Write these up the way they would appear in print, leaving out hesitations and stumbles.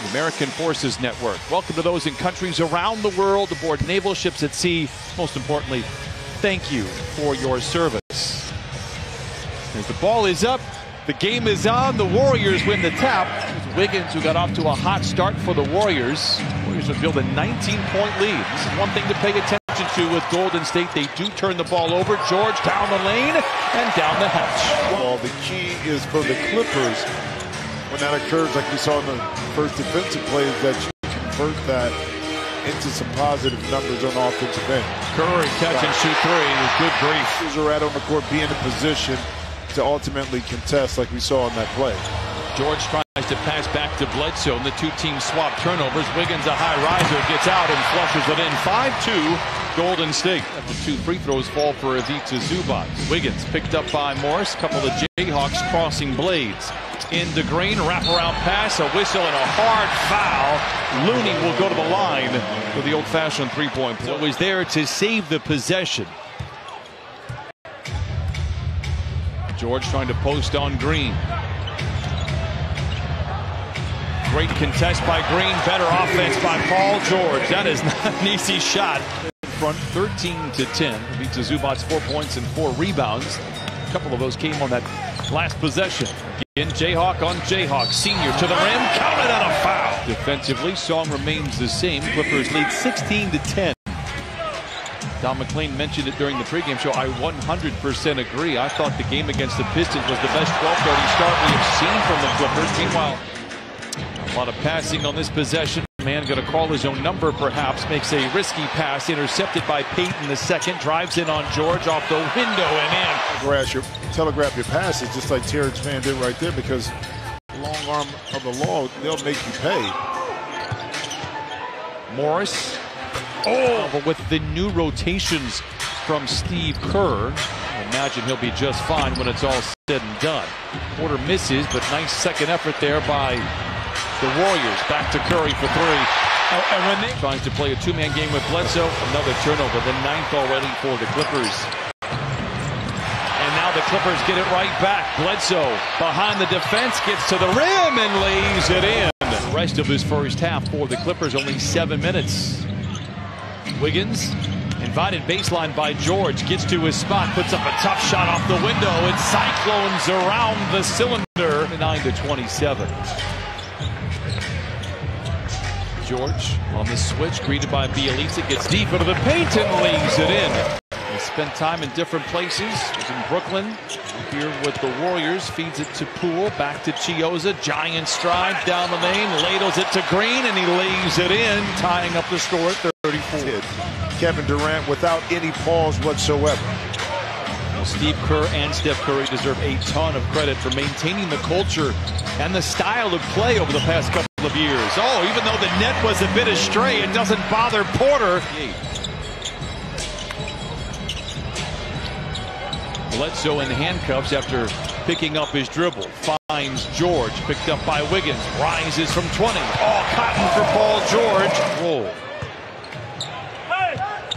the American Forces Network. Welcome to those in countries around the world aboard naval ships at sea. Most importantly, thank you for your service. As the ball is up, the game is on. The Warriors win the tap. Wiggins, who got off to a hot start for the Warriors. Warriors would build a 19-point lead. This is one thing to pay attention to with Golden State. They do turn the ball over. George down the lane and down the hatch. Well, the key is for the Clippers, when that occurs, like we saw in the first defensive play, is that you convert that into some positive numbers on offensive end. Curry catch and shoot three. Good grief. Are out on the court, be in a position to ultimately contest like we saw in that play. George tries to pass back to Bledsoe, and the two teams swap turnovers. Wiggins, a high riser, gets out and flushes it in. 5-2 Golden State. After two free throws fall for Ivica Zubac. Wiggins picked up by Morris. Couple of Jayhawks crossing blades. Into Green, wraparound pass, a whistle, and a hard foul. Looney will go to the line for the old-fashioned three-point play. Always there to save the possession. George trying to post on Green. Great contest by Green. Better offense by Paul George. That is not an easy shot. In front 13-10. Ivica Zubac 4 points and 4 rebounds. A couple of those came on that last possession. Again, Jayhawk on Jayhawk. Senior to the rim. Counted on a foul. Defensively, song remains the same. Clippers lead 16-10. Don McClain mentioned it during the pregame show. I 100% agree. I thought the game against the Pistons was the best 12:30 start we have seen from the Clippers. Meanwhile, a lot of passing on this possession. Man going to call his own number perhaps. Makes a risky pass. Intercepted by Payton the second. Drives in on George off the window and in. Telegraph your passes just like Terrence Mann did right there, because the long arm of the law, they'll make you pay. Morris. Oh, but with the new rotations from Steve Kerr, I imagine he'll be just fine when it's all said and done. Porter misses, but nice second effort there by the Warriors. Back to Curry for three. And when they trying to play a two-man game with Bledsoe, another turnover, the 9th already for the Clippers. And now the Clippers get it right back. Bledsoe behind the defense, gets to the rim and lays it in. The rest of his first half for the Clippers, only 7 minutes. Wiggins, invited baseline by George, gets to his spot, puts up a tough shot off the window. It cyclones around the cylinder. 9-27. George on the switch, greeted by Bielitsa, gets deep into the paint and lays it in. He spent time in different places. He was in Brooklyn, here with the Warriors. Feeds it to Poole, back to Chiozza. Giant stride down the lane, ladles it to Green, and he lays it in, tying up the score at 34. Kevin Durant without any pause whatsoever. Well, Steve Kerr and Steph Curry deserve a ton of credit for maintaining the culture and the style of play over the past couple of years. Oh, even though the net was a bit astray, it doesn't bother Porter. Bledsoe in handcuffs after picking up his dribble. Finds George, picked up by Wiggins. Rises from 20. Oh, cotton for Paul George. Roll.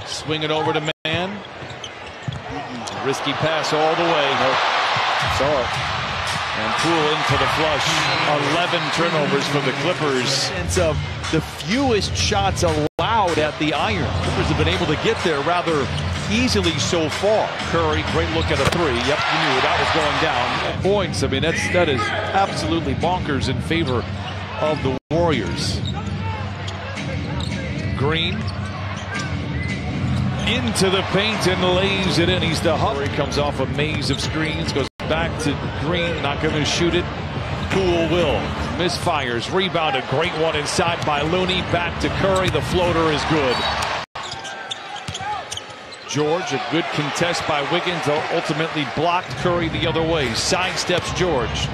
Swing it over to Mann. Risky pass all the way. Saw it. And Poole into the flush. 11 turnovers for the Clippers. Sense of the fewest shots allowed at the iron. Clippers have been able to get there rather easily so far. Curry, great look at a three. Yep, you knew that was going down. Points. I mean, that is absolutely bonkers in favor of the Warriors. Green into the paint and lays it in. He's the hub. He comes off a maze of screens, goes back to Green, not going to shoot it. Poole will. Misfires, rebounded, great one inside by Looney. Back to Curry, the floater is good. George, a good contest by Wiggins, ultimately blocked. Curry the other way. Sidesteps George.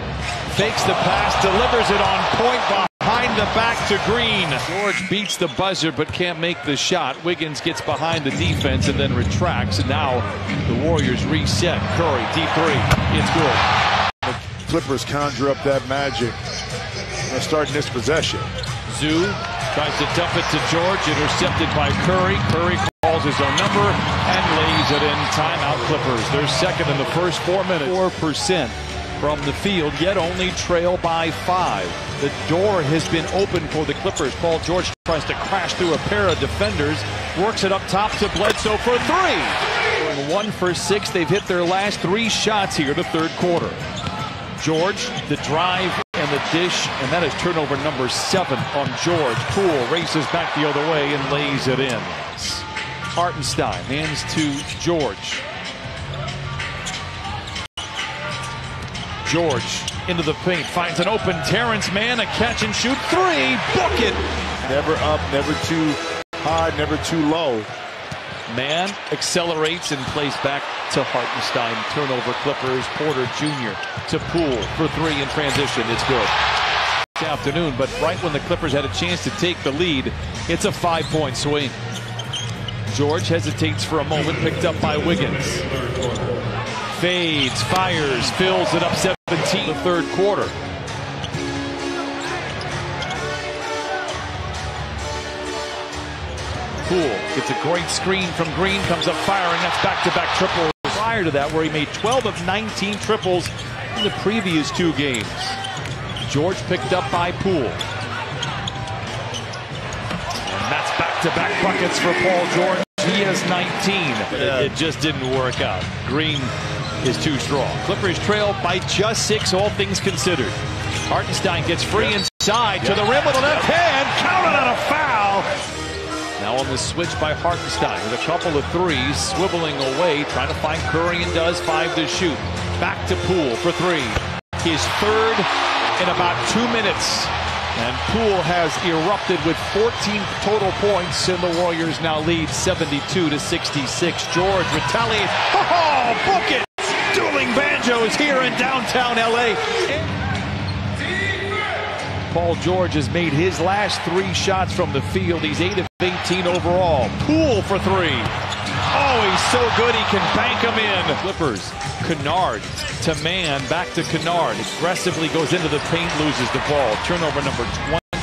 Fakes the pass, delivers it on point behind the back to Green. George beats the buzzer but can't make the shot. Wiggins gets behind the defense and then retracts. And now the Warriors reset. Curry, deep three. It's good. The Clippers conjure up that magic. They're starting this possession. Zoo tries to dump it to George. Intercepted by Curry. Curry calls his own number and lays it in. Timeout Clippers. They're second in the first 4 minutes. 4% from the field, yet only trail by 5. The door has been open for the Clippers. Paul George tries to crash through a pair of defenders, works it up top to Bledsoe for 3. 1 for 6. They've hit their last 3 shots here in the third quarter. George, the drive and the dish, and that is turnover number 7 on George. Poole races back the other way and lays it in. Hartenstein hands to George. George into the paint, finds an open Terrence Mann, a catch and shoot 3, book it. Never up, never too high, never too low. Mann accelerates and plays back to Hartenstein. Turnover Clippers. Porter Jr. to Poole for 3 in transition. It's good. This afternoon, but right when the Clippers had a chance to take the lead, it's a 5-point swing. George hesitates for a moment, picked up by Wiggins. Fades, fires, fills it up 17 the third quarter. Poole gets a great screen from Green, comes up firing. That's back-to-back triples. Prior to that, where he made 12 of 19 triples in the previous 2 games. George picked up by Poole. And that's back-to-back buckets for Paul George. He has 19. It just didn't work out. Green is too strong. Clippers trail by just 6, all things considered. Hartenstein gets free inside to the rim with a left hand. Counted on a foul. Now on the switch by Hartenstein with a couple of 3s, swiveling away, trying to find Curry, and does. 5 to shoot. Back to Poole for 3. His 3rd in about 2 minutes. And Poole has erupted with 14 total points, and the Warriors now lead 72-66. George retaliates. Oh, book it! Dueling banjos here in downtown LA. Paul George has made his last 3 shots from the field. He's 8 of 18 overall. Poole for 3. Oh, he's so good he can bank them in. Clippers, Kennard to Mann, back to Kennard. Aggressively goes into the paint, loses the ball. Turnover number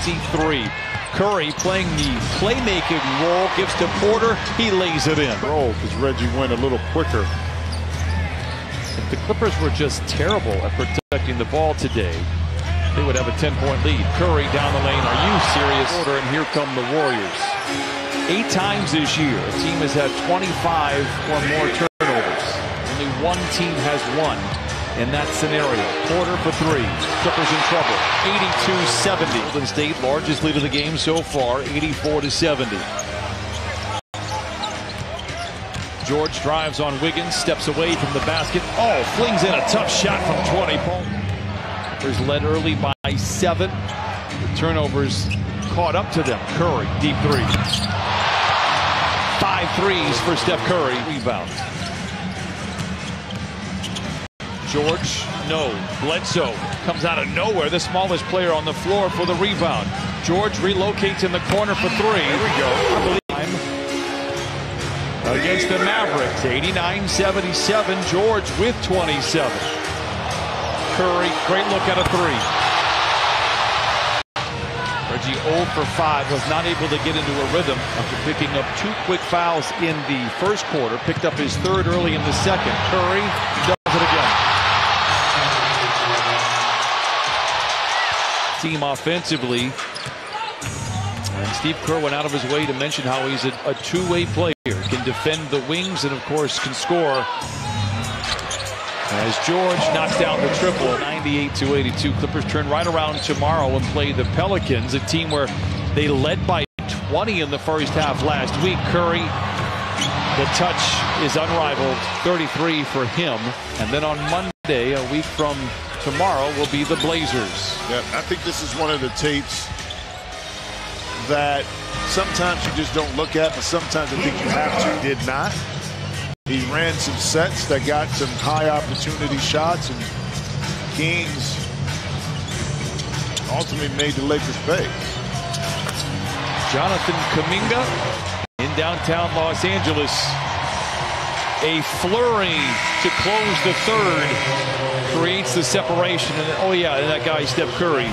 23. Curry playing the playmaking role, gives to Porter. He lays it in. Roll because Reggie went a little quicker. If the Clippers were just terrible at protecting the ball today, they would have a 10-point lead. Curry down the lane. Are you serious? Order, and here come the Warriors. 8 times this year, a team has had 25 or more turnovers. Only 1 team has won in that scenario. Porter for 3. Clippers in trouble. 82-70. Golden State, largest lead of the game so far, 84-70. George drives on Wiggins, steps away from the basket. Oh, flings in a tough shot from 20. Clippers led early by 7. The turnovers caught up to them. Curry, deep 3. 5 threes for Steph Curry. Rebound. George, no. Bledsoe comes out of nowhere. The smallest player on the floor for the rebound. George relocates in the corner for 3. Here we go. Against the Mavericks, 89-77. George with 27. Curry, great look at a 3. Reggie 0 for 5, was not able to get into a rhythm after picking up 2 quick fouls in the first quarter. Picked up his 3rd early in the second. Curry does it again. Team offensively. And Steve Kerr went out of his way to mention how he's a two-way player. Can defend the wings and, of course, can score. As George knocks down the triple, 98-82. Clippers turn right around tomorrow and play the Pelicans, a team where they led by 20 in the first half last week. Curry, the touch is unrivaled, 33 for him. And then on Monday, a week from tomorrow, will be the Blazers. Yeah, I think this is one of the tapes that sometimes you just don't look at, but sometimes I think you have to. Did not. He ran some sets that got some high opportunity shots, and Kings ultimately made the Lakers pay. Jonathan Kuminga in downtown Los Angeles. A flurry to close the 3rd creates the separation. And oh yeah, and that guy Steph Curry